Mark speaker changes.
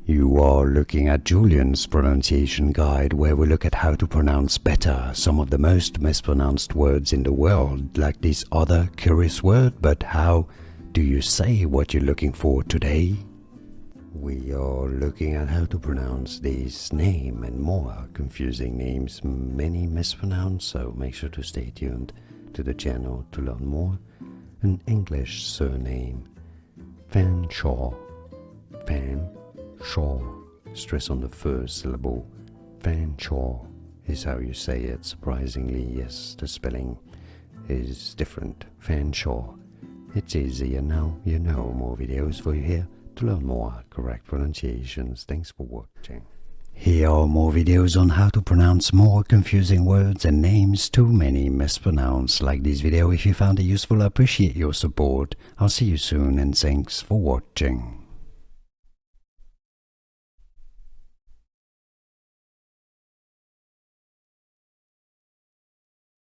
Speaker 1: You are looking at Julian's pronunciation guide, where we look at how to pronounce better some of the most mispronounced words in the world, like this other curious word. But how do you say what you're looking for today? We are looking at how to pronounce this name and more confusing names many mispronounce, so make sure to stay tuned to the channel to learn more. An English surname, Fanshawe. Fanshawe. Stress on the first syllable. Fanshawe is how you say it. Surprisingly, yes, the spelling is different. Fanshawe. It's easier now, you know. More videos for you here to learn more correct pronunciations. Thanks for watching. Here are more videos on how to pronounce more confusing words and names too many mispronounced. Like this video if you found it useful. I appreciate your support. I'll see you soon and thanks for watching.